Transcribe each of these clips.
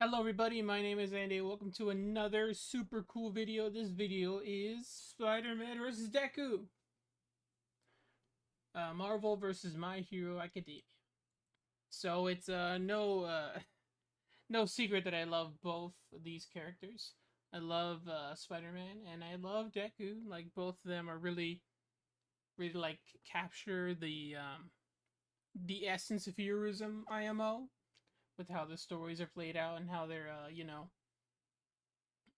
Hello everybody, my name is Anday. Welcome to another super cool video. This video is Spider-Man vs. Deku. Marvel versus My Hero Academia. So it's no secret that I love both of these characters. I love Spider-Man and I love Deku. Like both of them are really like capture the essence of heroism IMO with how the stories are played out and how they're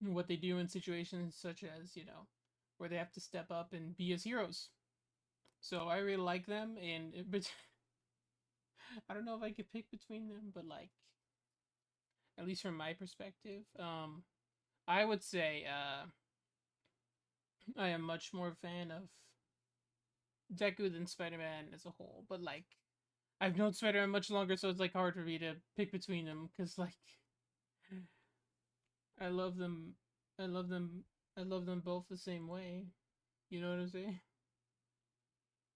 what they do in situations such as, where they have to step up and be as heroes. So I really like them, but I don't know if I could pick between them, but like, at least from my perspective, I would say I am much more a fan of Deku than Spider-Man as a whole. But like, I've known Spider-Man much longer, so it's like hard for me to pick between them because like, I love them, I love them, I love them both the same way. You know what I'm saying?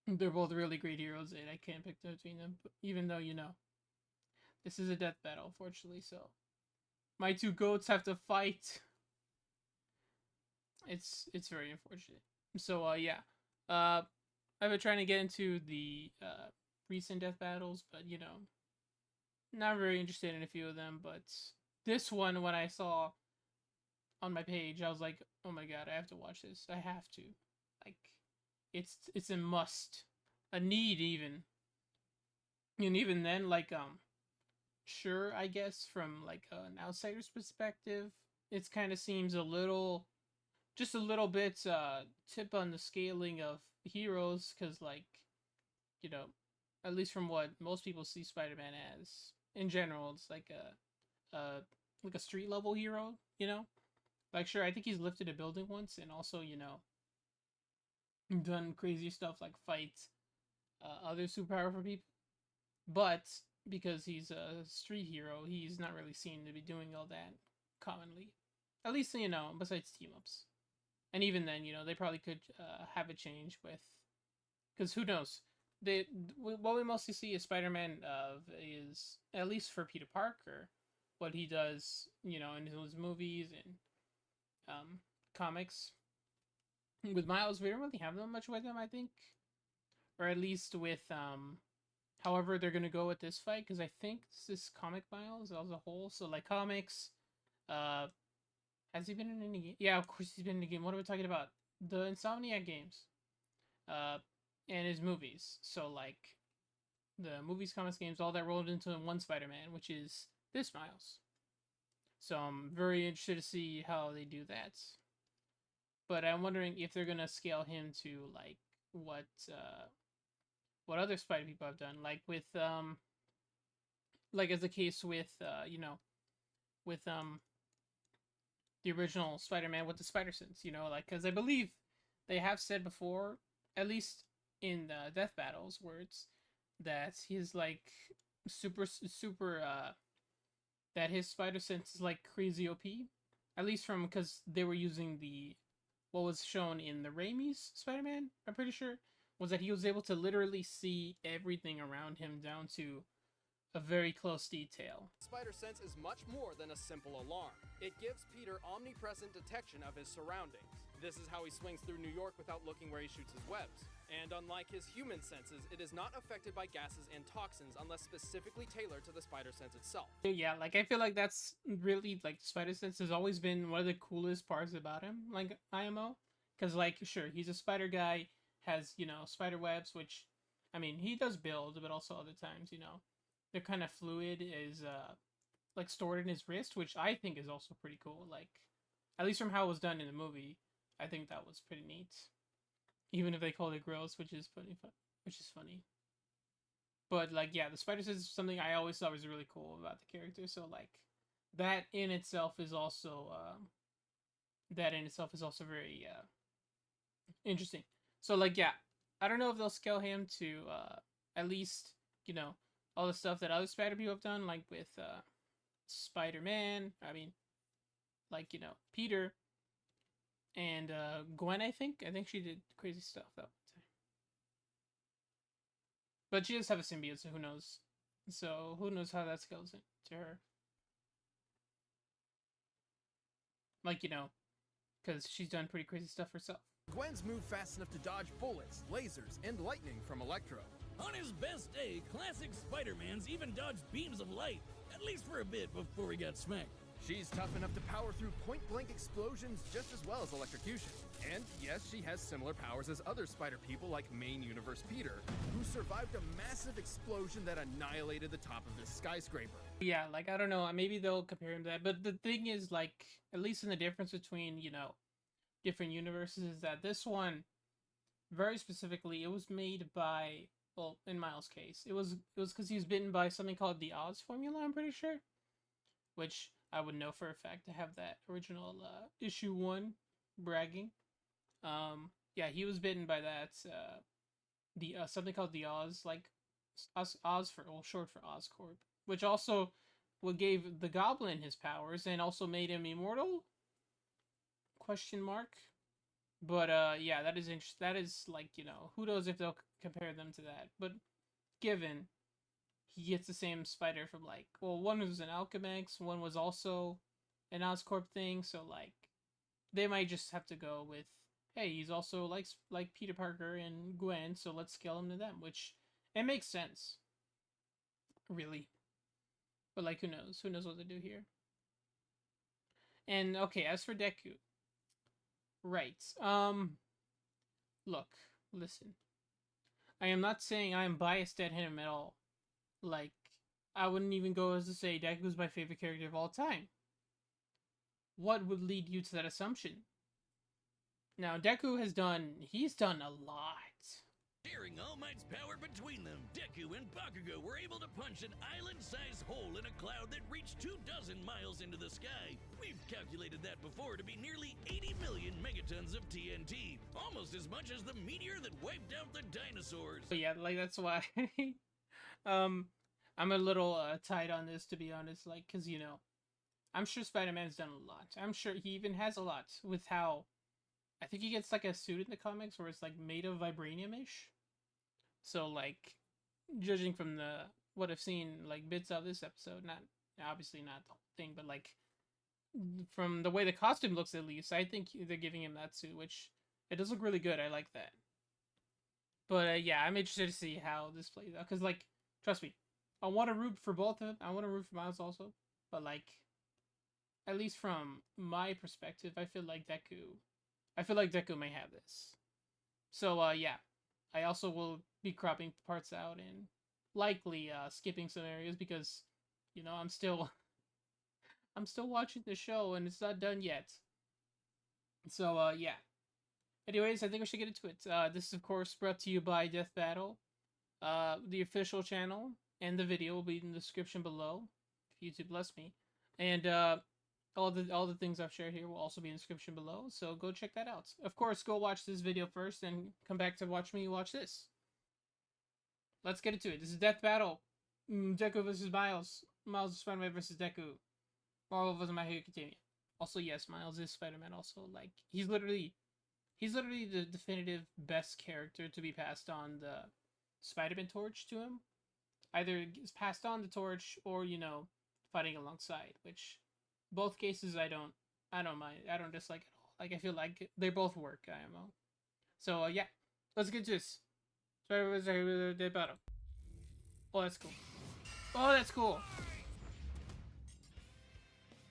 They're both really great heroes, and I can't pick between them. Even though this is a death battle, unfortunately. So my two goats have to fight. It's very unfortunate. So yeah, uh, I've been trying to get into the recent death battles, but not very interested in a few of them. But this one, when I saw on my page, I was like, oh my god, I have to watch this. I have to. Like, it's a must, a need even. And even then, like sure, I guess from like an outsider's perspective, it kind of seems just a little bit tip on the scaling of heroes, because like you know, at least from what most people see Spider-Man as in general, it's like a street level hero. Like sure, I think he's lifted a building once, and also done crazy stuff like fight other super powerful people, but because he's a street hero, he's not really seen to be doing all that commonly. At least, besides team ups. And even then, they probably could have a change with. Because who knows? What we mostly see is Spider-Man is, at least for Peter Parker, what he does, in his movies and comics. With Miles, we don't really have that much with him, I think. Or at least with however they're gonna go with this fight, because I think this is comic Miles as a whole. So like comics, uh, has he been in any game? Yeah, of course he's been in a game. What are we talking about? The Insomniac games, uh, and his movies. So like the movies, comics, games, all that rolled into one Spider-Man, which is this Miles. So I'm very interested to see how they do that. But I'm wondering if they're gonna scale him to like what uh what other Spider people have done, like with like as the case with with the original Spider-Man with the Spider Sense, like because I believe they have said before, at least in the death battles, words that he's like super that his Spider Sense is like crazy OP, at least from because they were using the what was shown in the Raimi's Spider-Man. I'm pretty sure was that he was able to literally see everything around him down to a very close detail. Spider Sense is much more than a simple alarm. It gives Peter omnipresent detection of his surroundings. This is how he swings through New York without looking where he shoots his webs. And unlike his human senses, it is not affected by gases and toxins unless specifically tailored to the Spider Sense itself. Yeah, like I feel like that's really like Spider Sense has always been one of the coolest parts about him, like IMO, because like sure he's a spider guy, has spider webs, which I mean he does build, but also other times they're kind of fluid, is like stored in his wrist, which I think is also pretty cool. Like at least from how it was done in the movie, I think that was pretty neat. Even if they called it gross, which is funny. But like yeah, the spider sense is something I always thought was really cool about the character. So like that in itself is also very interesting. So like yeah, I don't know if they'll scale him to at least all the stuff that other Spider people have done, like with Spider-Man. I mean, like Peter and Gwen. I think she did crazy stuff that time, but she does have a symbiote, so who knows? So who knows how that scales into her? Like, you know, because she's done pretty crazy stuff herself. Gwen's move fast enough to dodge bullets, lasers, and lightning from Electro. On his best day, classic Spider-Man's even dodged beams of light, at least for a bit before he got smacked. She's tough enough to power through point-blank explosions just as well as electrocution. And yes, she has similar powers as other spider people like main universe Peter, who survived a massive explosion that annihilated the top of this skyscraper. Yeah, like, I don't know, maybe they'll compare him to that, but the thing is, like, at least in the difference between, you know, different universes is that this one, very specifically, it was made by, well, in Miles' case, it was because he was bitten by something called the Oz formula, I'm pretty sure, which I would know for a fact to have that original issue 1 bragging. Yeah, he was bitten by that the something called the Oz, like Oz for, well, short for Oscorp, which also what gave the Goblin his powers and also made him immortal? Question mark. But yeah, that is interesting. That is, like, you know, who knows if they'll compare them to that. But given he gets the same spider from, like, well, one was an Alchemax, one was also an Oscorp thing, so, like, they might just have to go with, hey, he's also like Peter Parker and Gwen, so let's scale him to them, which it makes sense, really. But, like, who knows? Who knows what to do here? And okay, as for Deku, right? Look, listen. I am not saying I am biased at him at all. Like, I wouldn't even go as to say Deku's my favorite character of all time. What would lead you to that assumption? Now, Deku he's done a lot. Sharing All Might's power between them, Deku and Bakugo were able to punch an island-sized hole in a cloud that reached 24 miles into the sky. We've calculated that before to be nearly 80 million megatons of TNT, almost as much as the meteor that wiped out the dinosaurs. So yeah, like, that's why I'm a little tight on this, to be honest, like, because, you know, I'm sure Spider-Man's done a lot. I'm sure he even has a lot with how, I think he gets, like, a suit in the comics where it's, like, made of vibranium-ish. So, like, judging from what I've seen, like, bits of this episode, obviously not the whole thing, but, like, from the way the costume looks, at least, I think they're giving him that suit, which, it does look really good. I like that. But, yeah, I'm interested to see how this plays out, because, like, trust me, I want to root for both of them. I want to root for Miles also, but, like, at least from my perspective, I feel like Deku may have this. So, yeah. I also will be cropping parts out and likely skipping some areas because, you know, I'm still watching the show and it's not done yet. So, yeah. Anyways, I think we should get into it. This is, of course, brought to you by Death Battle. The official channel and the video will be in the description below, if YouTube lets me. And, all the things I've shared here will also be in the description below, so go check that out. Of course, go watch this video first and come back to watch me watch this. Let's get into it. This is Death Battle. Deku vs. Miles. Miles is Spider-Man vs. Deku. Marvel vs. My Hero Academia. Also, yes, Miles is Spider-Man also. Like, he's literally the definitive best character to be passed on the Spider-Man torch to him. Either it's passed on the torch or, you know, fighting alongside, which both cases I don't mind. I don't dislike at all. Like, I feel like they both work, IMO. So, yeah. Let's get to this. Sorry, Death Battle. Oh, that's cool. Oh, that's cool.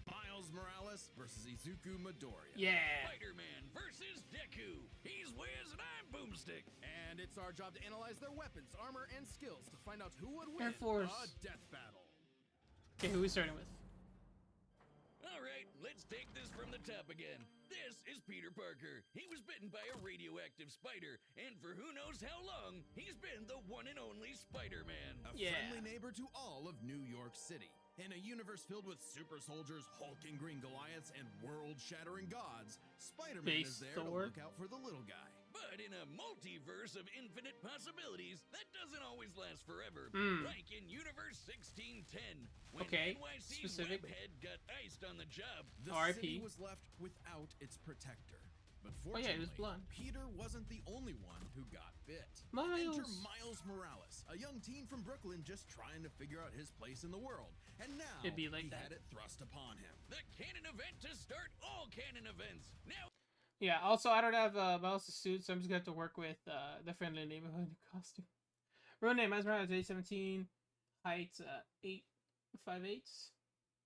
Miles Morales versus Izuku Midoriya. Yeah. Spider-Man versus Deku. He's Wiz and I'm Boomstick. And it's our job to analyze their weapons, armor, and skills to find out who would Air win Force. a death battle. Okay, who are we starting with? Alright, let's take this from the top again. This is Peter Parker. He was bitten by a radioactive spider, and for who knows how long, he's been the one and only Spider-Man. A friendly neighbor to all of New York City. In a universe filled with super soldiers, hulking green Goliaths, and world-shattering gods, Spider-Man is there to look out for the little guy. But in a multiverse of infinite possibilities, that doesn't always last forever. Like in Universe 1610, when NYC's specific. Webhead got iced on the job. The city was left without its protector. But Oh yeah, he was fortunately, blonde. Peter wasn't the only one who got bit. Miles. Enter Miles Morales, a young teen from Brooklyn just trying to figure out his place in the world. And now It'd be like he that. had it thrust upon him. The canon event to start all canon events. Now, Yeah, also I don't have Miles' suit, so I'm just gonna have to work with the friendly neighborhood costume. Real name, Miles Morales, age 17, height 8'5",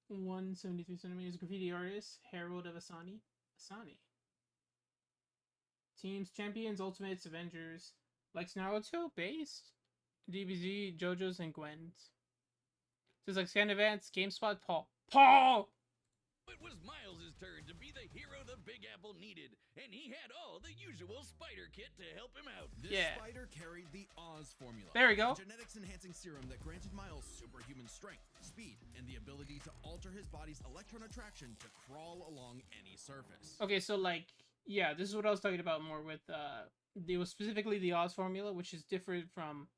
173 centimeters, graffiti artist, Herald of Asani. Teams, Champions, Ultimates, Avengers, likes Naruto, based, DBZ, JoJo's, and Gwen's. So it's like Scan Advance, GameSpot, Paul! it was Miles' turn to be the hero the Big Apple needed, and he had all the usual spider kit to help him out. This Yeah. spider carried the Oz formula. There we go. A genetics-enhancing serum that granted Miles superhuman strength, speed, and the ability to alter his body's electron attraction to crawl along any surface. Okay, so like, yeah, this is what I was talking about more with, it was specifically the Oz formula, which is different from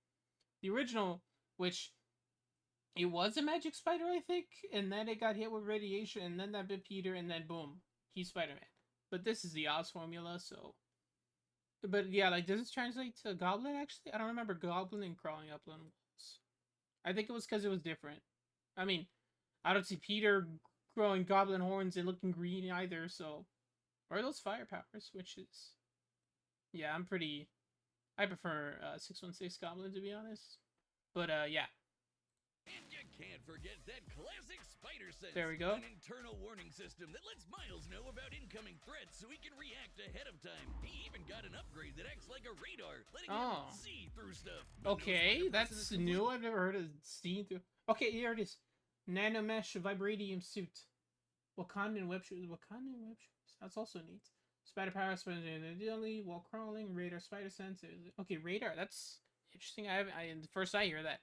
the original, which it was a magic spider, I think, and then it got hit with radiation, and then that bit Peter, and then boom, he's Spider-Man. But this is the Oz formula, so... But yeah, like, does this translate to Goblin, actually? I don't remember Goblin and crawling upland walls. I think it was because it was different. I mean, I don't see Peter growing goblin horns and looking green either, so... Or are those fire powers, which is... Yeah, I prefer 616 Goblin, to be honest. But, yeah. And you can't forget that classic spider sense. There we go. An internal warning system that lets Miles know about incoming threats so he can react ahead of time. He even got an upgrade that acts like a radar, letting him see through stuff. But no Okay, spider person that's is new. I've never heard of seeing through. Okay, here it is. Nanomesh vibranium suit. Wakandan web shoes. That's also neat. Spider power, spider ideally while crawling. Radar, spider sense. Okay, radar. That's interesting. First I hear that.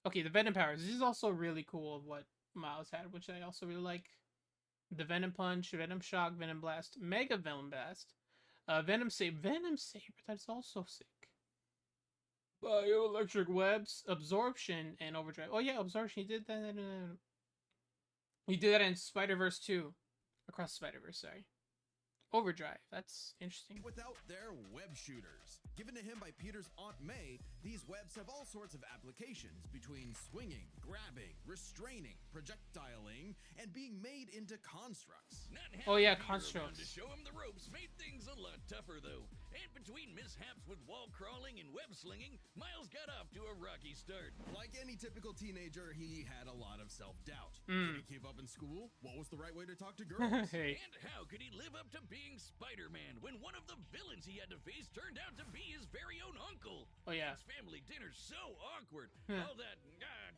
Okay, the Venom powers. This is also really cool of what Miles had, which I also really like. The Venom Punch, Venom Shock, Venom Blast, Mega Venom Blast, Venom Saber. That's also sick. Bioelectric Webs, Absorption, and Overdrive. Oh yeah, Absorption. He did that. We did that in Spider-Verse 2. Across Spider-Verse, sorry. Overdrive. That's interesting. Without their web shooters. Given to him by Peter's Aunt May, these webs have all sorts of applications between swinging, grabbing, restraining, projectiling, and being made into constructs. Not Oh yeah, having Peter around constructs. to show him the ropes made things a lot tougher though. And between mishaps with wall crawling and web slinging, Miles got off to a rocky start. Like any typical teenager, he had a lot of self-doubt. Could he keep up in school? What was the right way to talk to girls? Hey. And how could he live up to being Spider-Man when one of the villains he had to face turned out to be his very own uncle? Oh yeah. His family dinner's so awkward. All that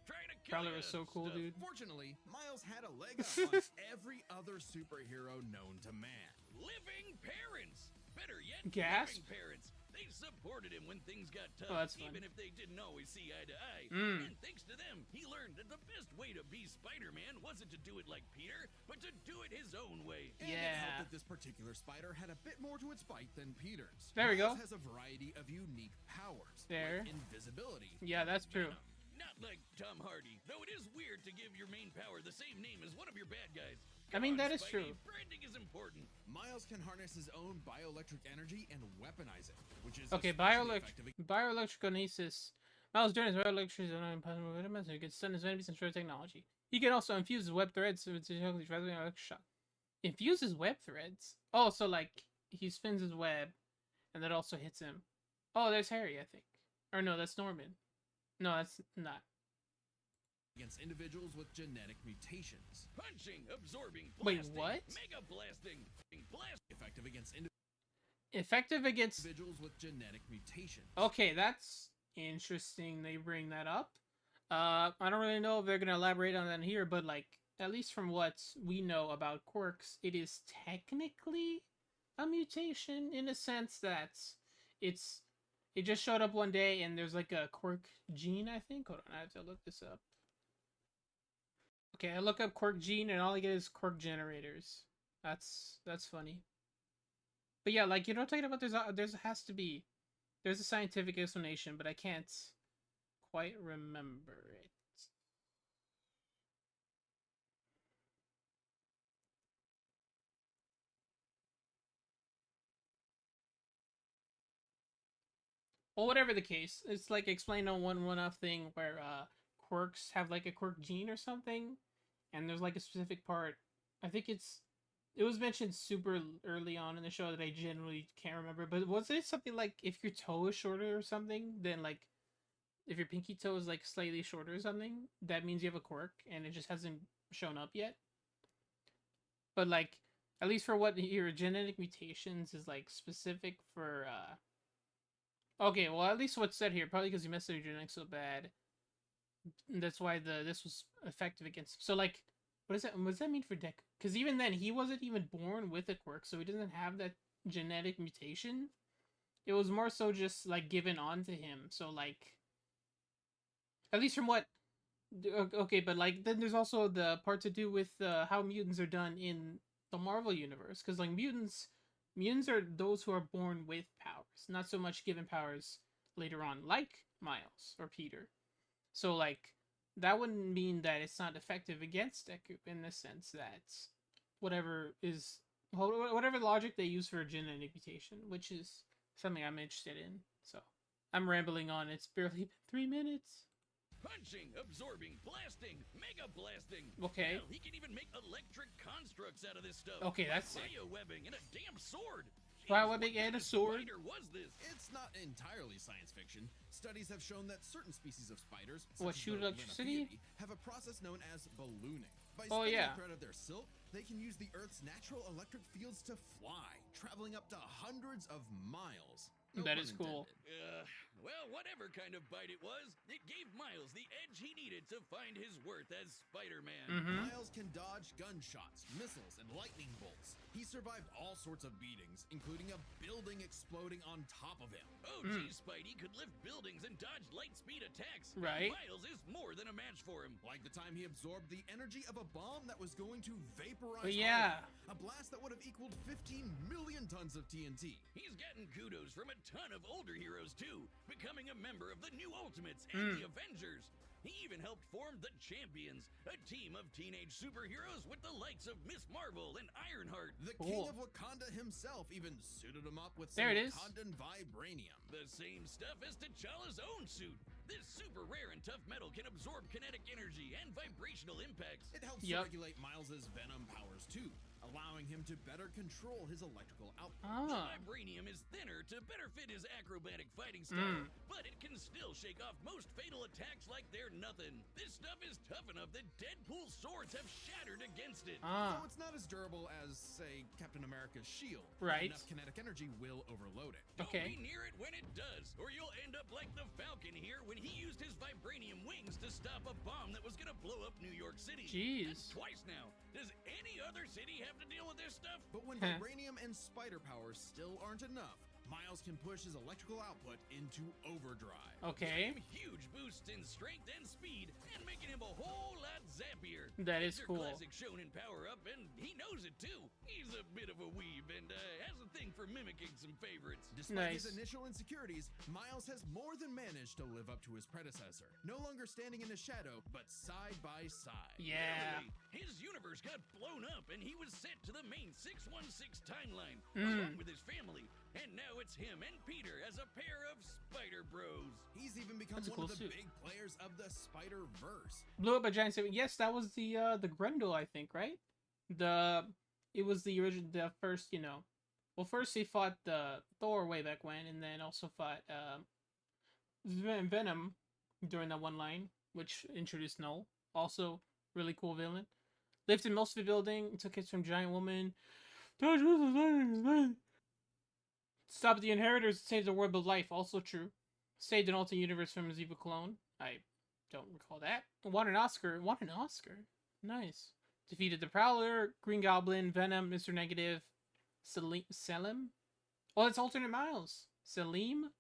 trying to kill Prowler ya was so cool, stuff. dude. Fortunately, Miles had a leg up on every other superhero known to man. Living parents! Better yet, Gasp. living parents. They supported him when things got tough, Oh, that's fun. even if they didn't always see eye to eye. And thanks to them, he learned that the best way to be Spider-Man wasn't to do it like Peter, but to do it his own way. And it Yeah. helped that this particular spider had a bit more to its bite than Peter's. There we go. Miles has a variety of unique powers. There. Like invisibility. Yeah, that's true. Not like Tom Hardy, though it is weird to give your main power the same name as one of your bad guys. I mean, Come on, that is Spidey, true. Branding is important. Miles can harness his own bioelectric energy and weaponize it, which is Okay, especially effective bioelectrokinesis. Miles during his bioelectricity is impossible with he can stun his enemies and destroy technology. He can also infuse his web threads to electric shock. Infuse his web threads? Oh, so like he spins his web and that also hits him. Oh, there's Harry, I think. Or no, that's Norman. No, that's not. against individuals with genetic mutations. Punching, absorbing, Wait, blasting, what? Mega blasting, blast. Effective against Effective against... individuals with genetic mutations. Okay, that's interesting they bring that up. I don't really know if they're going to elaborate on that here, but like, at least from what we know about quirks, it is technically a mutation in a sense that it just showed up one day and there's like a quirk gene, I think. Hold on, I have to look this up. Okay, I look up quirk gene and all I get is quirk generators. That's funny. But yeah, like, you know what I'm talking about? There's a scientific explanation, but I can't quite remember it. Well, whatever the case, it's like explained on one-off thing where quirks have like a quirk gene or something, and there's like a specific part. I think it was mentioned super early on in the show that I generally can't remember. But was it something like if your toe is shorter or something, then like if your pinky toe is like slightly shorter or something, that means you have a quirk, and it just hasn't shown up yet. But like at least for what your genetic mutations is like specific for okay, well at least what's said here, probably because you messed up your genetics so bad. That's why this was effective against. So like, what does that mean for Deku? Because even then, he wasn't even born with a quirk, so he doesn't have that genetic mutation. It was more so just like given on to him. So like, at least from what. Okay, but like then there's also the part to do with how mutants are done in the Marvel universe, because like mutants are those who are born with powers, not so much given powers later on, like Miles or Peter. So like that wouldn't mean that it's not effective against Deku in the sense that whatever logic they use for a genetic mutation, which is something I'm interested in. So I'm rambling on. It's barely been 3 minutes. Punching, absorbing, blasting, mega blasting. Okay. Hell, he can even make electric constructs out of this stuff. Okay, that's sick. Biowebbing and a damn sword. Biowebbing and a sword. What was this? It's not entirely science fiction. Studies have shown that certain species of spiders, What, such as shoot the electricity? Linnaeus, have a process known as ballooning. By Oh, spinning yeah. the thread of their silk, they can use the Earth's natural electric fields to fly, traveling up to hundreds of miles. No That pun is cool. intended. Well, whatever kind of bite it was, it gave Miles the edge he needed to find his worth as Spider-Man. Mm-hmm. Miles can dodge gunshots, missiles, and lightning bolts. He survived all sorts of beatings, including a building exploding on top of him. Oh, geez, Spidey could lift buildings and dodge light speed attacks. Right. Miles is more than a match for him. Like the time he absorbed the energy of a bomb that was going to vaporize Yeah. Harlem, a blast that would have equaled 15 million tons of TNT. He's gotten kudos from a ton of older heroes, too, becoming a member of the New Ultimates and the Avengers. He even helped form the Champions, a team of teenage superheroes with the likes of Miss Marvel and Ironheart. The Cool. king of Wakanda himself even suited him up with There some it is. Wakandan vibranium. The same stuff as T'Challa's own suit. This super rare and tough metal can absorb kinetic energy and vibrational impacts. It helps Yup. to regulate Miles's venom powers too, allowing him to better control his electrical output. The Ah. vibranium is thinner to better fit his acrobatic fighting style, Mm. but it can still shake off most fatal attacks like they're nothing. This stuff is tough enough that Deadpool's swords have shattered against it. Ah. Though it's not as durable as, say, Captain America's shield. Right. Enough kinetic energy will overload it. Don't Okay. be near it when it does, or you'll end up like the Falcon here when he used his vibranium wings to stop a bomb that was gonna blow up New York City. Jeez. That's twice now. Does any other city have to deal with this stuff? But when Huh. vibranium and spider powers still aren't enough, Miles can push his electrical output into overdrive. Okay. Giving him huge boosts in strength and speed, and making him a whole lot zappier. That is It's your cool. classic shonen power up, and he knows it too. He's a bit of a weeb and has a thing for mimicking some favorites. Despite Nice. his initial insecurities, Miles has more than managed to live up to his predecessor. No longer standing in the shadow, but side by side. Yeah. Literally, his universe got blown up, and he was sent to the main 616 timeline Mm. along with his family. And now it's him and Peter as a pair of Spider Bros. He's even become That's a one cool of the suit. big players of the Spider-Verse. Blew up a giant saber. Yes, that was the Grendel, I think, right? It was the original, the first, well, first he fought the Thor way back when, and then also fought Venom during that one line, which introduced Null. Also, really cool villain. Lifted most of the building, took hits from Giant Woman. Stopped the Inheritors, saved the world of life. Also true. Saved an alternate universe from his evil clone. I don't recall that. Won an Oscar. Nice. Defeated the Prowler, Green Goblin, Venom, Mr. Negative, Selim? Oh, that's alternate Miles. Selim?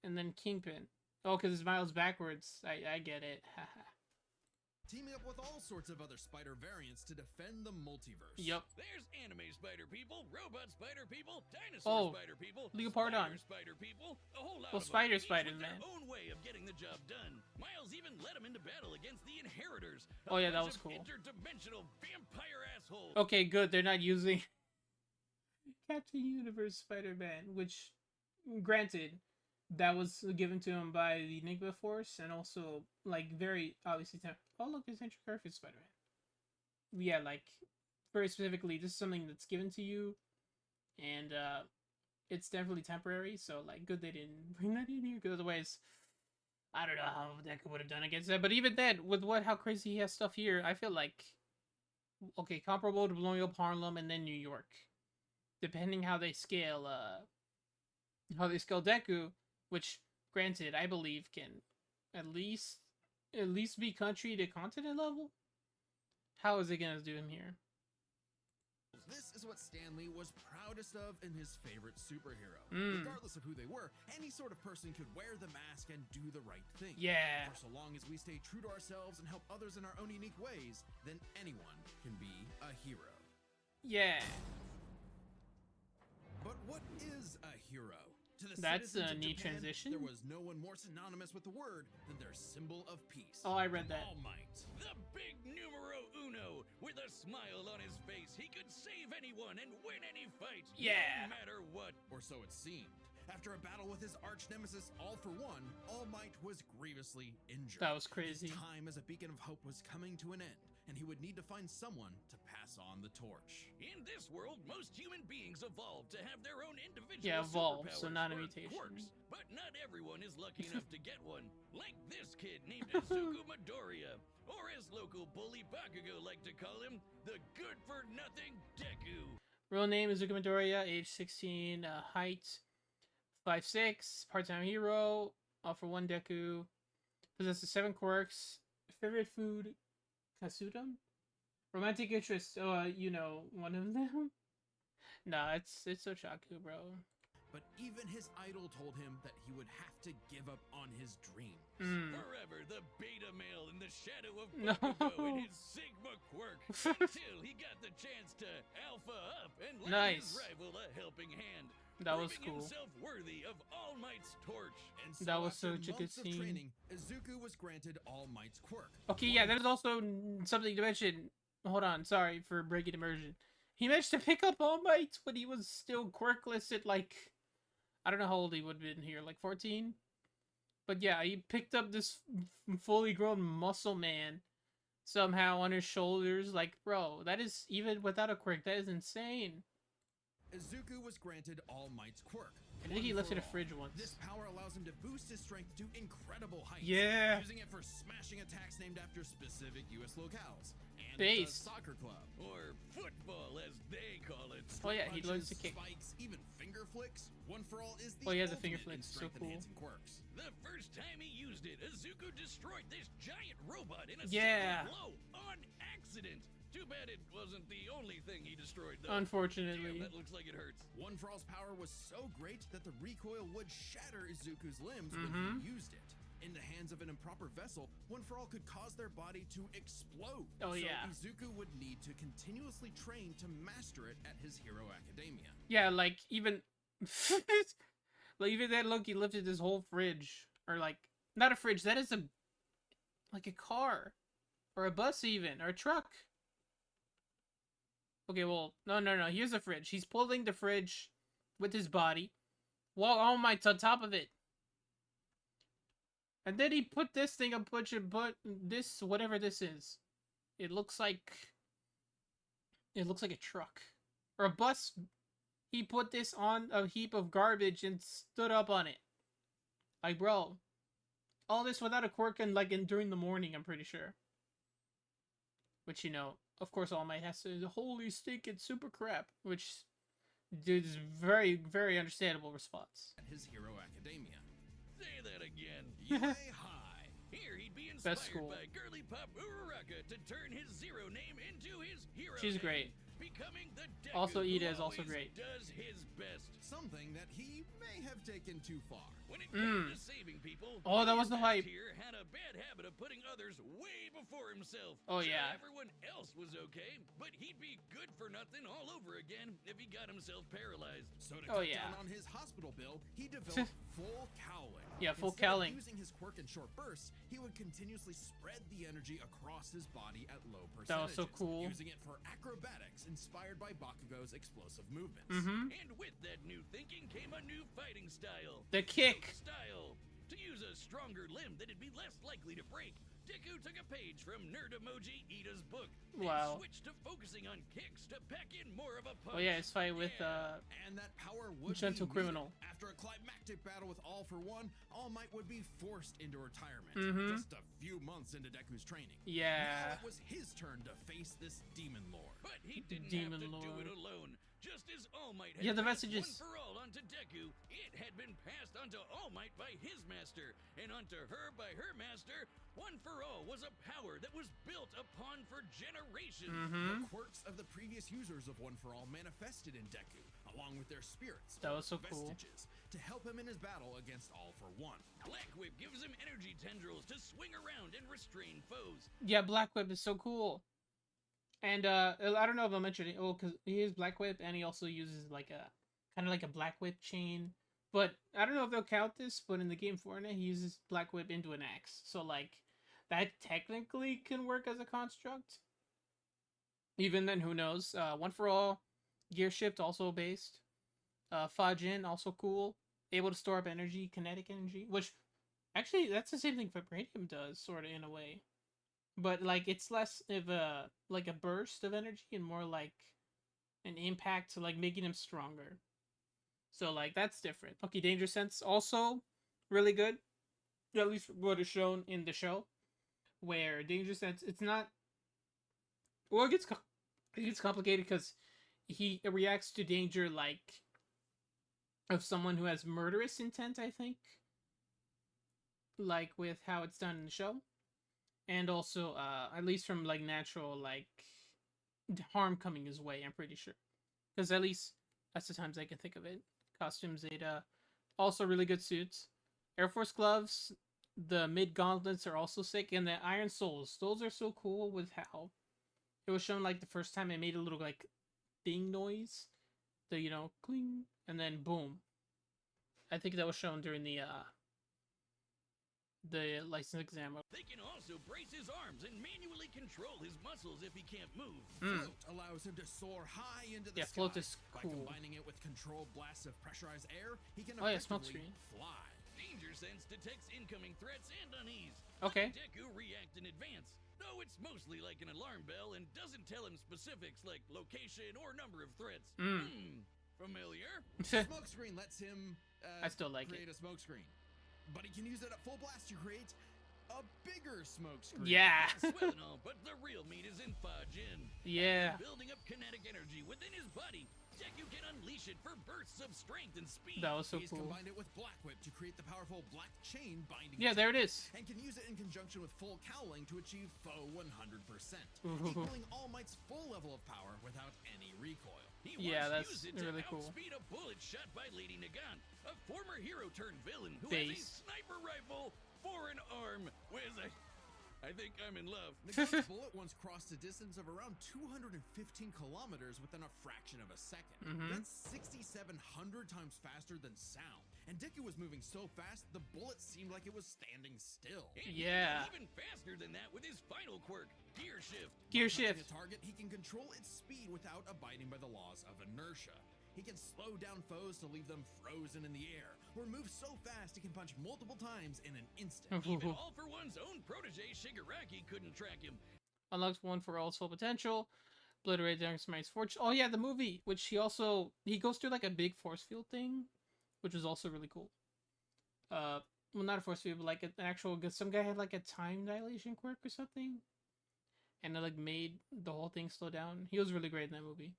And then Kingpin. Oh, because it's Miles backwards. I get it. Teaming up with all sorts of other spider variants to defend the multiverse. Yup. There's anime spider people, robot spider people, Oh, dinosaur spider people, Leopardon. spider people, a whole lot Well, of Spider them, each with Spider-Man. their own way of getting the job done. Miles even led him into battle against the Inheritors. Oh, yeah, that bunch was of cool. Interdimensional vampire assholes. Okay, good. They're not using Captain Universe Spider-Man, which, granted, that was given to him by the Enigma Force, and also like very obviously. Oh look, it's Shigaraki Vs Spider-Man. Yeah, like very specifically, this is something that's given to you, and it's definitely temporary. So like, good they didn't bring that in here, because otherwise, I don't know how Deku would have done against that. But even then, with how crazy he has stuff here, I feel like okay, comparable to blowing up Harlem and then New York, depending how they scale Deku, which granted I believe can at least be country to continent level. How is it gonna do him here? This is what Stan Lee was proudest of in his favorite superhero. Regardless of who they were, any sort of person could wear the mask and do the right thing. Yeah. For so long as we stay true to ourselves and help others in our own unique ways, then anyone can be a hero. Yeah. But what is a hero? To the That's a citizens of neat Japan, transition. There was no one more synonymous with the word than their symbol of peace. Oh, I read that. All Might, the big numero uno, with a smile on his face, he could save anyone and win any fight, Yeah. no matter what. Or so it seemed. After a battle with his arch nemesis All For One, All Might was grievously injured. That was crazy. His time as a beacon of hope was coming to an end, and he would need to find someone to pass on the torch. In this world, most human beings evolve to have their own individual evolve, so superpowers not a or mutation. quirks, but not everyone is lucky enough to get one. Like this kid named Izuku Midoriya, or as local bully Bakugo like to call him, the good-for-nothing Deku. Real name is Deku Midoriya, age 16, height 5'6", part-time hero, All For One Deku, possesses 7 quirks, favorite food, Kasudam? Romantic interest, you know, one of them? Nah, it's Ochaku, bro. But even his idol told him that he would have to give up on his dreams. Forever the beta male in the shadow of No. Bakugo and his Sigma quirk, until he got the chance to alpha up and lend Nice. his rival a helping hand. That was proving cool. himself worthy of All Might's torch. And so That was after such a good months of scene. training, Izuku was granted All Might's quirk. Okay, yeah, that is also something to mention. Hold on, sorry for breaking immersion. He managed to pick up All Might when he was still quirkless at, like, I don't know how old he would have been here, like 14? But yeah, he picked up this fully grown muscle man somehow on his shoulders. Like, bro, that is, even without a quirk, that is insane. Izuku was granted All Might's quirk. I think he One lifted for a all. fridge once. This power allows him to boost his strength to incredible heights. Yeah. Using it for smashing attacks named after specific U.S. locales. And Based. the soccer club. Or football, as they call it. Oh yeah, he learns to Punches, kick. Spikes, even finger flicks. One for all is the Oh, yeah, the ultimate finger in flicks, so strength cool. enhancing quirks. The first time he used it, Izuku destroyed this giant robot in a Yeah. single blow on accident. Too bad it wasn't the only thing he destroyed, though. Unfortunately. Damn, that looks like it hurts. One for all's power was so great that the recoil would shatter Izuku's limbs when he used it. In the hands of an improper vessel, One for All could cause their body to explode. Oh, so yeah. Izuku would need to continuously train to master it at his Hero Academia. Yeah, like, even... like, even then, look, he lifted this whole fridge. Or, like, not a fridge, that is a... like a car. Or a bus, even. Or a truck. Okay, well, no. Here's the fridge. He's pulling the fridge with his body while All Might's on top of it. And then he put this thing up, put this, whatever this is. It looks like a truck. Or a bus. He put this on a heap of garbage and stood up on it. Like, bro. All this without a quirk and, like, during the morning, I'm pretty sure. Which, you know, of course, All Might has to, holy stinking super crap. Which, dude, is very, very understandable response. At his Hero Academia. Say that again. Yay high! Here he'd be Best inspired school. by girly pop Uraraka to turn his zero name into his hero She's name, great. becoming the Deku Also, who Ida is also always great. does his best. Something that he may have taken too far. When it came to saving people, Oh, that was the hype. Here had a bad habit of putting others way before himself. Oh, Sure, yeah. everyone else was okay, but he'd be good for nothing all over again if he got himself paralyzed. So to Oh, cut yeah. down on his hospital bill, he developed full cowling. Yeah, full Instead of cowling. using his quirk in short bursts, he would continuously spread the energy across his body at low percentages. That was so cool. Using it for acrobatics inspired by Bakugo's Bakugo's explosive movements. And with that new thinking came a new fighting style. The kick. Style. To use a stronger limb that'd be less likely to break, Deku took a page from Nerd Emoji Ida's book Wow. and switched to focusing on kicks to pack in more of a punch. Oh yeah, his fight with And that power would Gentle be Criminal. needed. After a climactic battle with All for One, All Might would be forced into retirement. Just a few months into Deku's training. Yeah. Now it was his turn to face this demon lord. But he didn't Demon have to Lord. do it alone. Just as All Might had Yeah, the passed messages. one for all onto Deku, it had been passed onto All Might by his master, and onto her by her master. One for All was a power that was built upon for generations. The quirks of the previous users of One for All manifested in Deku, along with their spirits, That was so or cool. vestiges, to help him in his battle against All for One. Black Whip gives him energy tendrils to swing around and restrain foes. Yeah, Black Whip is so cool. And I don't know if I mentioned it. Oh, because he is Black Whip, and he also uses like a kind of like a Black Whip chain. But I don't know if they'll count this. But in the game Fortnite, he uses Black Whip into an axe. So like that technically can work as a construct. Even then, who knows? One for All, Gear Shift also based. Fajin also cool. Able to store up energy, kinetic energy, which actually that's the same thing Vibranium does, sort of in a way. But like it's less of a like a burst of energy and more like an impact to like making him stronger. So like that's different. Okay, Danger Sense also really good. At least what is shown in the show, where Danger Sense it's not. Well, it gets complicated because he reacts to danger like of someone who has murderous intent. I think, like with how it's done in the show. And also, at least from like natural like harm coming his way, I'm pretty sure, because at least that's the times I can think of it. Costume Zeta, also really good suits. Air Force gloves, the mid gauntlets are also sick, and the Iron Souls. Those are so cool with how it was shown. Like the first time, it made a little like ding noise, the cling, and then boom. I think that was shown during the license exam. They can also brace his arms and manually control his muscles if he can't move. Float allows him to soar high into the Yeah, sky. float is By cool. combining it with controlled blasts of pressurized air, he can Oh, yeah, smoke effectively screen. fly. Danger Sense detects incoming threats and unease. Okay. Deku react in advance, though it's mostly like an alarm bell and doesn't tell him specifics like location or number of threats. Familiar? Smokescreen lets him I still like create a smokescreen. But he can use it at full blast to create a bigger smokescreen. Yeah. Well and all, but the real meat is in Fajin. Yeah. Building up kinetic energy within his body, Deku can unleash it for bursts of strength and speed. That was so He's cool. combined it with Black Whip to create the powerful Black Chain binding. Yeah, there it is. And can use it in conjunction with full cowling to achieve foe 100%, Ooh. equaling All Might's full level of power without any recoil. He Yeah, once that's used it really to cool. outspeed a bullet shot by Lady Nagant, a former hero turned villain who has a Base. sniper rifle for an arm. I think I'm in love. Nagant's bullet once crossed a distance of around 215 kilometers within a fraction of a second. That's 6,700 times faster than sound. And Deku was moving so fast, the bullet seemed like it was standing still. And he Yeah. can go even faster than that with his final quirk, Gear Shift. Gear Touching shift. a target, he can control its speed without abiding by the laws of inertia. He can slow down foes to leave them frozen in the air, or move so fast he can punch multiple times in an instant. Even All for One's own protege Shigaraki couldn't track him. Unlocks One for All's full potential. Obliterate Dark Smite's fortune. Oh yeah, the movie, which he goes through like a big force field thing, which was also really cool. Well, not a force field, but like an actual. Some guy had like a time dilation quirk or something, and it like made the whole thing slow down. He was really great in that movie.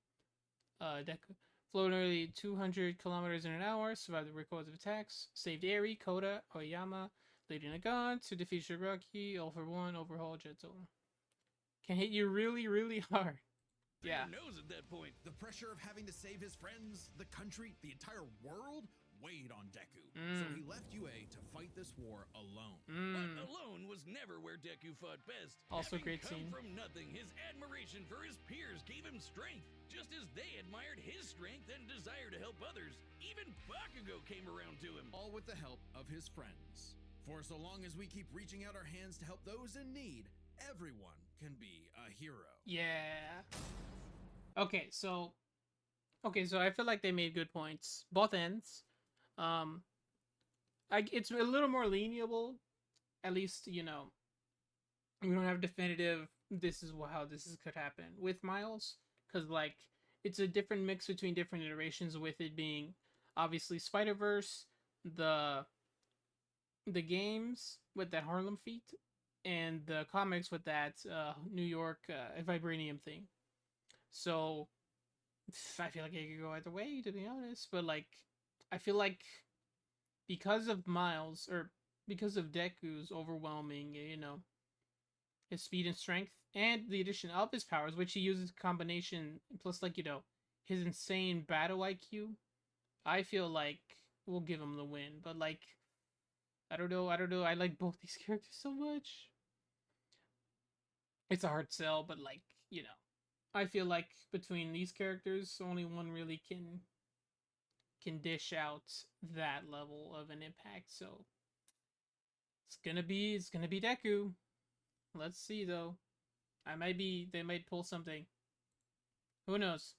Deku flew nearly 200 kilometers in an hour, survived the recoils of attacks, saved Eri, Koda, Oyama, Lady Nagant to defeat Shigaraki, All for One, overhaul Jet Zone. Can hit you really, really hard. Yeah. Who knows at that point? The pressure of having to save his friends, the country, the entire world weighed on Deku. So he left UA to fight this war alone. But alone was never where Deku fought best. Also Having great come scene. from nothing, his admiration for his peers gave him strength, just as they admired his strength and desire to help others. Even Bakugo came around to him. All with the help of his friends. For so long as we keep reaching out our hands to help those in need, everyone can be a hero. Yeah. Okay, so Okay, so I feel like they made good points, both ends. Um, it's a little more lineable. At least we don't have definitive. This is how could happen with Miles, because like it's a different mix between different iterations. With it being obviously Spider-Verse, the games with that Harlem feat, and the comics with that New York vibranium thing. So I feel like it could go either way, to be honest. But like, I feel like because of Miles or because of Deku's overwhelming, his speed and strength, and the addition of his powers, which he uses combination plus like his insane battle IQ, I feel like we'll give him the win. But like, I don't know. I like both these characters so much. It's a hard sell, but like, I feel like between these characters, only one really can dish out that level of an impact. So it's gonna be Deku. Let's see though. They might pull something. Who knows?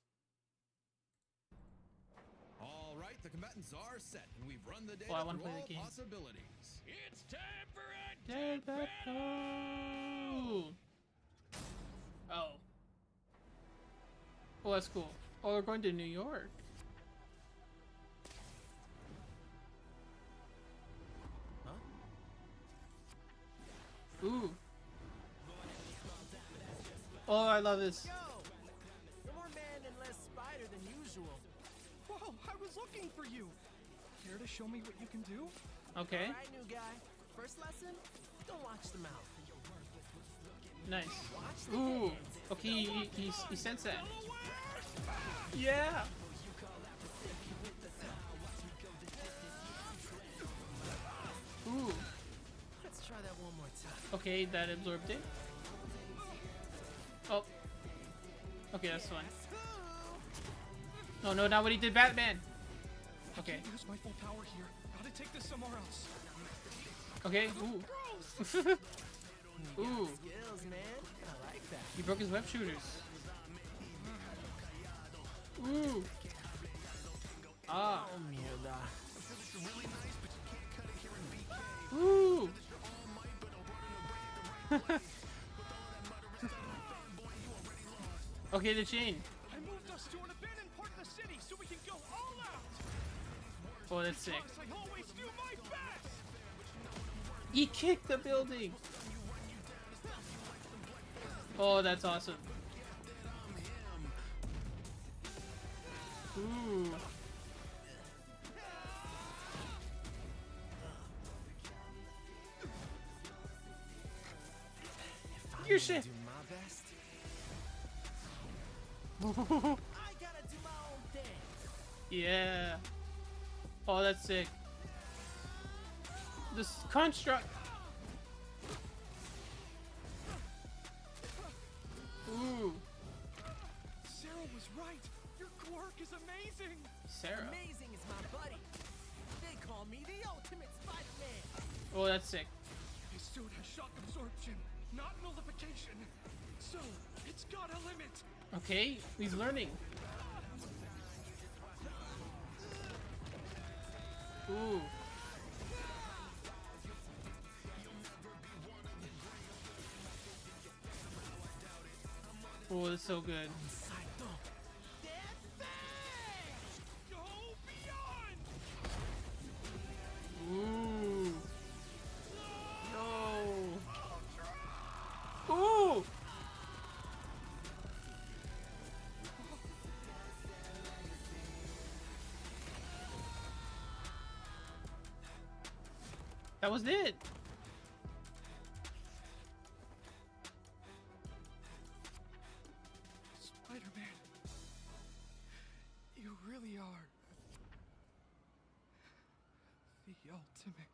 All right, the combatants are set, and we've run the data Oh, I wanna through play the all game. possibilities. It's time for a Dead death battle. Oh. Well, that's cool. Oh, they're going to New York. Huh? Ooh. Oh, I love this. Yo! You're more man and less spider than usual. Whoa, I was looking for you. Care to show me what you can do? Okay. Alright, new guy. First lesson? Don't watch the mouth. Nice. Watch the Ooh. hands. Okay, he sensed that. Yeah. Ooh. Let's try that one more time. Okay, that absorbed it. Oh. Okay, that's fine. Oh no, not what he did, Batman. Okay. Can't use my full power here. Gotta take this somewhere else. Okay. Ooh. Ooh. Skills, man. I like that. He broke his web shooters. Ooh. Ah. Oh, mierda. Ooh. Okay, the chain. I moved us to an abandoned part of the city so we can go all out. Oh, that's sick. Promise I always do my best. He kicked the building. Oh, that's awesome. Ooh. Your shit. Do my best. I gotta do my own thing. Yeah. Oh, that's sick. This construct. Ooh. Sarah was right. Your quirk is amazing. Sarah. Amazing is my buddy. They call me the ultimate Spider-Man. Oh, that's sick. His suit has shock absorption, not nullification. So, it's got a limit. Okay, he's learning. Ooh. Oh, that's so good. Psycho. Death Bang! Go beyond. Ooh. No. Ooh. That was it. Spider-Man. You really are the ultimate.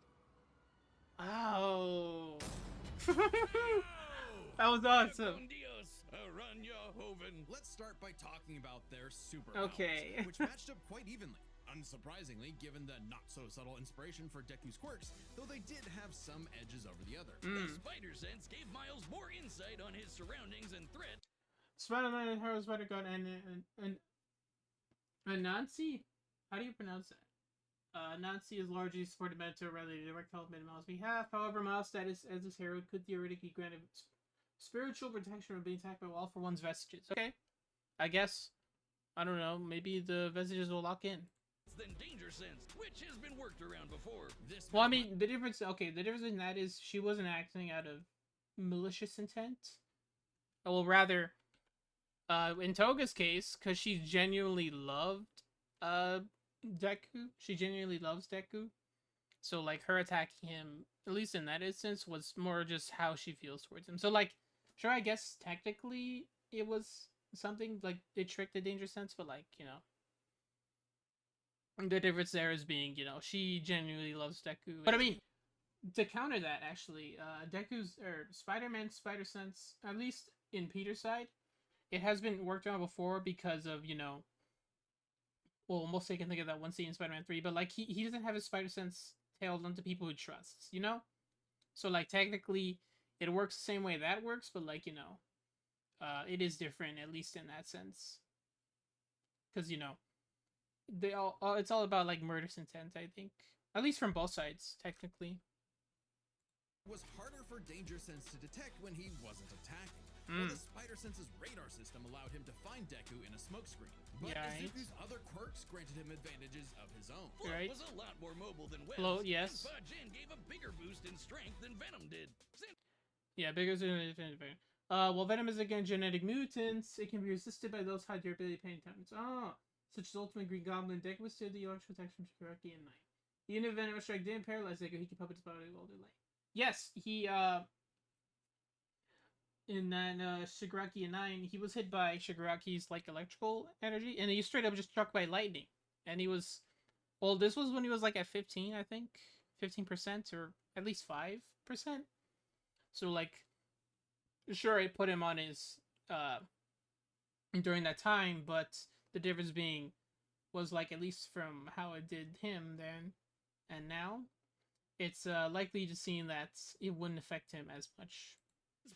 Ow. That was awesome. Con Dios, Araña Joven. Let's start by talking about their super Okay. which matched up quite evenly. Unsurprisingly, given the not-so-subtle inspiration for Deku's quirks, though they did have some edges over the other. The spider sense gave Miles more insight on his surroundings and threat. Spider-Man and Spider-Gwen and Nancy? How do you pronounce that? Nancy is largely supported Mentor rather than direct help in Miles' behalf. However, Miles' status as his hero could theoretically grant him spiritual protection from being attacked by All for One's vestiges. Okay. I guess. I don't know. Maybe the vestiges will lock in. Than Danger Sense, which has been worked around before. Well, I mean, the difference in that is she wasn't acting out of malicious intent. Well, rather, in Toga's case, because she genuinely loved, Deku. She genuinely loves Deku. So, like, her attacking him, at least in that instance, was more just how she feels towards him. So, like, sure, I guess technically it was something, like, they tricked the Danger Sense, but, like, you know. The difference there is being, you know, she genuinely loves Deku. But, I mean, to counter that, actually, Deku's, Spider-Man's Spider-Sense, at least in Peter's side, it has been worked on before because of, you know, well, mostly I can think of that one scene in Spider-Man 3, but, like, he doesn't have his Spider-Sense tailed onto people who trusts, you know? So, like, technically, it works the same way that works, but, like, you know, it is different, at least in that sense. Because, you know, they all it's all about, like, murderous intent, I think. At least from both sides, technically. It was harder for Danger Sense to detect when he wasn't attacking. Well, the Spider-Sense's radar system allowed him to find Deku in a smokescreen. But Izuku's other quirks granted him advantages of his own. Float was a lot more mobile than Webs. Float, yes. And Bajin gave a bigger boost in strength than Venom did. Yeah, bigger than Venom. While Venom is again genetic mutants, it can be resisted by those high durability pain times. Such as Ultimate Green Goblin. Deku withstood the electrical attacks from Shigaraki and Night. Even if Venom Strike didn't paralyze Deku, he could puppet his body while they're light. Yes, he, in that, Shigaraki and 9, he was hit by Shigaraki's, like, electrical energy, and he straight up just struck by lightning. And he was, well, this was when he was, like, at 15, I think. 15%, or at least 5%. So, like, sure, it put him on his, during that time, but the difference being was, like, at least from how it did him then and now, it's likely to seem that it wouldn't affect him as much.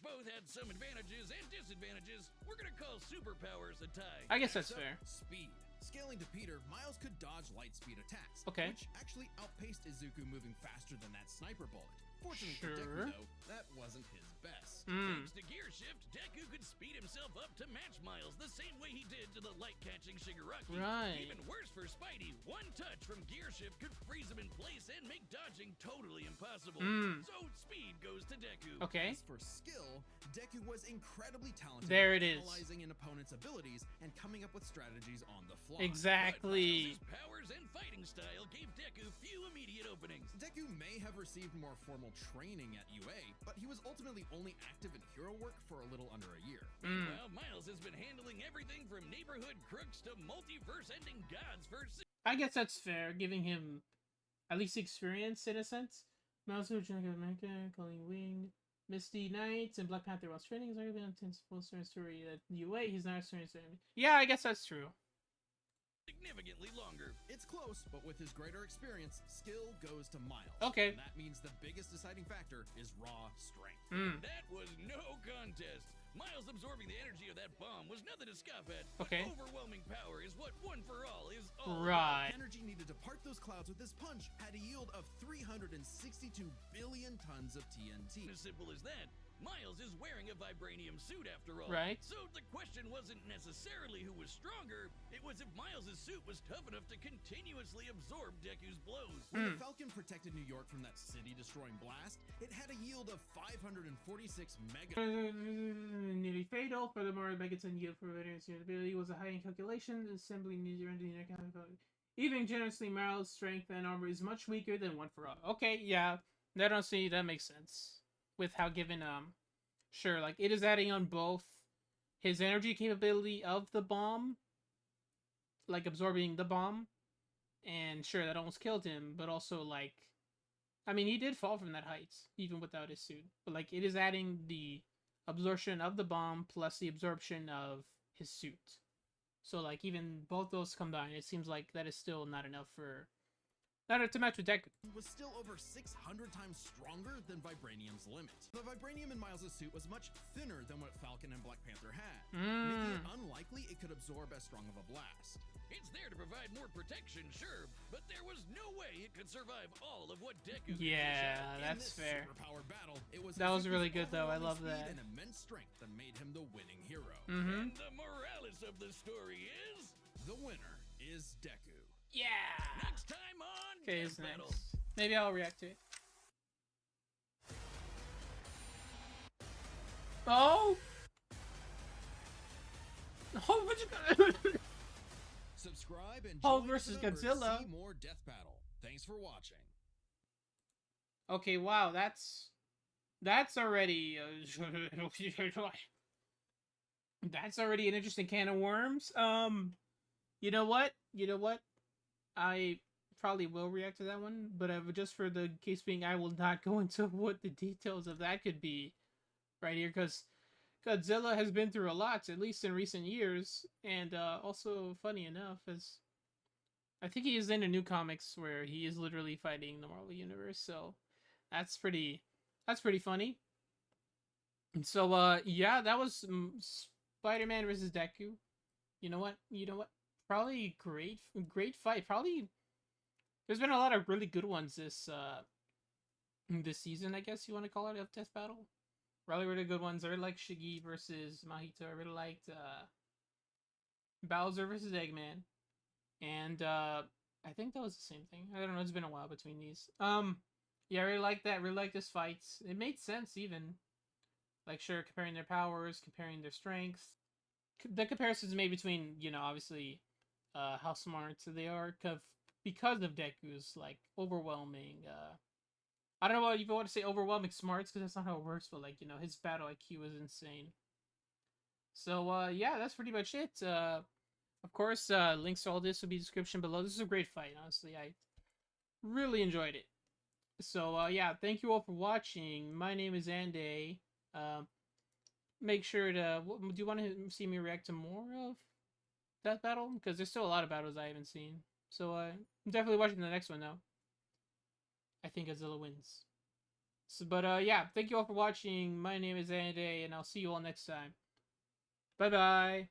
Both had some advantages and disadvantages. We're gonna call superpowers a tie. I guess that's fair. Speed. Scaling to Peter, Miles could dodge light speed attacks, which actually outpaced Izuku moving faster than that sniper bullet. Fortunately for Deku, though, that wasn't his best. Thanks to Gear Shift, Deku could speed himself up to match Miles the same way he did to the light-catching Shigaraki. Right. Even worse for Spidey, one touch from Gear Shift could freeze him in place and make dodging totally impossible. So speed goes to Deku. Okay. As for skill, Deku was incredibly talented at analyzing an opponent's abilities and coming up with strategies on the fly. Exactly. But Miles' powers and fighting style gave Deku few immediate openings. Deku may have received more formal training at UA, but he was ultimately only active in hero work for a little under a year. Meanwhile, Miles has been handling everything from neighborhood crooks to multiverse-ending gods for... I guess that's fair, giving him at least experience in a sense. Miles who America, calling Wing, Misty Knights, and Black Panther while training is arguably an intense story at UA. He's not experiencing. Yeah, I guess that's true. Significantly longer. It's close, but with his greater experience, skill goes to Miles. Okay. And that means the biggest deciding factor is raw strength. That was no contest. Miles absorbing the energy of that bomb was nothing to scoff at. Okay. But overwhelming power is what One for All is all right. The energy needed to part those clouds with this punch had a yield of 362 billion tons of TNT. As simple as that. Miles is wearing a vibranium suit after all. Right. So the question wasn't necessarily who was stronger, it was if Miles' suit was tough enough to continuously absorb Deku's blows. When the Falcon protected New York from that city-destroying blast, it had a yield of 546 mega... Nearly fatal. Furthermore, Megaton yield for veteran's ability was a high in calculation. Assembly needs to render the even generously, Miles' strength and armor is much weaker than One for All. Okay, yeah. That makes sense. With how given, sure, like, it is adding on both his energy capability of the bomb, like, absorbing the bomb, and sure, that almost killed him, but also, like, I mean, he did fall from that height, even without his suit, but, like, it is adding the absorption of the bomb plus the absorption of his suit. So, like, even both those combined, it seems like that is still not enough for No, to match with Deku. was still over 600 times stronger than Vibranium's limit. The Vibranium in Miles' suit was much thinner than what Falcon and Black Panther had, making it unlikely it could absorb as strong of a blast. It's there to provide more protection, sure, but there was no way it could survive all of what Deku could Yeah, dish out. that's In this fair. superpowered battle, it was That was Izuku's really good, though. I overwhelming love speed that. and immense strength that made him the winning hero. And the morales of the story is... The winner is Deku. Yeah. Next time on Okay, Death who's Battle. next? Maybe I'll react to it. Oh. Oh, what you Subscribe and Hulk join versus VTUBER to Godzilla. see more Death Battle. Thanks for watching. Okay, wow, that's already that's already an interesting can of worms. You know what? I probably will react to that one, but just for the case being, I will not go into what the details of that could be right here, because Godzilla has been through a lot, at least in recent years, and also, funny enough, as I think he is in a new comics where he is literally fighting the Marvel Universe, so that's pretty funny. And so, yeah, that was Spider-Man versus Deku. You know what? Probably great fight. Probably there's been a lot of really good ones this season, I guess you want to call it, of Death Battle. Really good ones. I really like Shiggy versus Mahito. I really liked Bowser versus Eggman. And I think that was the same thing. I don't know, it's been a while between these. Yeah, I really like that. Really like this fight. It made sense even. Like, sure, comparing their powers, comparing their strengths. The comparisons made between, obviously, how smart they are because of Deku's, like, overwhelming, I don't know if you want to say overwhelming smarts, because that's not how it works, but, like, his battle IQ is insane. So, yeah, that's pretty much it. Of course, links to all this will be in the description below. This is a great fight, honestly. I really enjoyed it. So, yeah, thank you all for watching. My name is Anday. Make sure to... Do you want to see me react to more of that battle? Because there's still a lot of battles I haven't seen. So, I'm definitely watching the next one, though. I think Godzilla wins. So, but, yeah, thank you all for watching. My name is Anday, and I'll see you all next time. Bye-bye.